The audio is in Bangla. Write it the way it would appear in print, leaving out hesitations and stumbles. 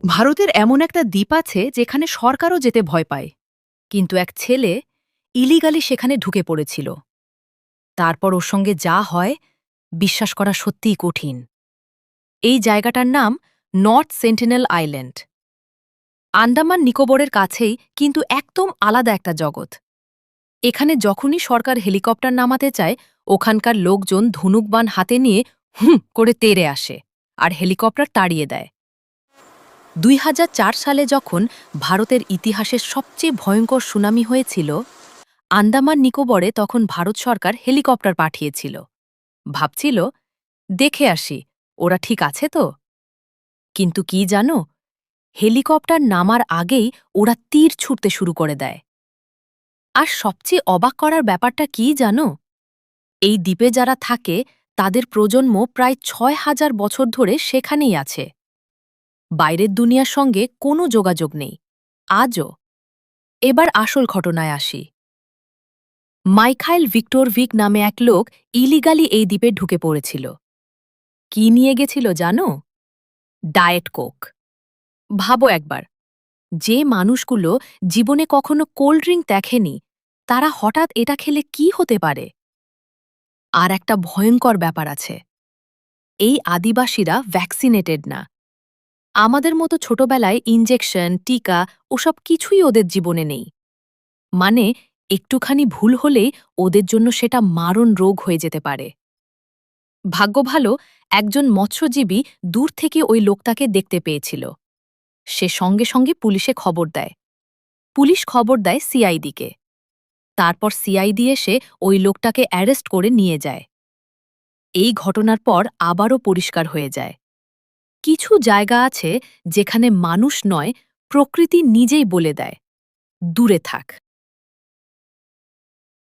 ভারতের এমন একটা দ্বীপ আছে যেখানে সরকারও যেতে ভয় পায়, কিন্তু এক ছেলে ইলিগালি সেখানে ঢুকে পড়েছিল। তারপর ওর সঙ্গে যা হয় বিশ্বাস করা সত্যিই কঠিন। এই জায়গাটার নাম নর্থ সেন্টিনেল আইল্যান্ড। আন্দামান নিকোবরের কাছেই, কিন্তু একদম আলাদা একটা জগৎ। এখানে যখনই সরকার হেলিকপ্টার নামাতে চায়, ওখানকার লোকজন ধনুকবাণ হাতে নিয়ে হুম করে তেড়ে আসে আর হেলিকপ্টার তাড়িয়ে দেয়। ২০০৪ সালে যখন ভারতের ইতিহাসের সবচেয়ে ভয়ঙ্কর সুনামি হয়েছিল, আন্দামান নিকোবরে তখন ভারত সরকার হেলিকপ্টার পাঠিয়েছিল। ভাবছিল দেখে আসি ওরা ঠিক আছে তো। কিন্তু কি জানো, হেলিকপ্টার নামার আগেই ওরা তীর ছুটতে শুরু করে দেয়। আর সবচেয়ে অবাক করার ব্যাপারটা কি জানো, এই দ্বীপে যারা থাকে তাদের প্রজন্ম প্রায় ৬,০০০ বছর ধরে সেখানেই আছে। বাইরের দুনিয়ার সঙ্গে কোনো যোগাযোগ নেই আজও। এবার আসল ঘটনায় আসি। মাইখাইল ভিক্টোরভিক নামে এক লোক ইলিগালি এই দ্বীপে ঢুকে পড়েছিল। কি নিয়ে গেছিল জানো? Diet Coke. ভাবো একবার, যে মানুষগুলো জীবনে কখনো কোল্ড ড্রিঙ্ক দেখেনি, তারা হঠাৎ এটা খেলে কি হতে পারে? আর একটা ভয়ঙ্কর ব্যাপার আছে, এই আদিবাসীরা ভ্যাকসিনেটেড না। আমাদের মতো ছোটবেলায় ইনজেকশন, টিকা ওসব কিছুই ওদের জীবনে নেই। মানে একটুখানি ভুল হলেই ওদের জন্য সেটা মারণ রোগ হয়ে যেতে পারে। ভাগ্য ভালো, একজন মৎস্যজীবী দূর থেকে ওই লোকটাকে দেখতে পেয়েছিল। সে সঙ্গে সঙ্গে পুলিশে খবর দেয়। পুলিশ খবর দেয় সিআইডিকে। তারপর সিআইডি এসে ওই লোকটাকে অ্যারেস্ট করে নিয়ে যায়। এই ঘটনার পর আবারও পরিষ্কার হয়ে যায়, কিছু জায়গা আছে যেখানে মানুষ নয়, প্রকৃতি নিজেই বলে দেয় দূরে থাক।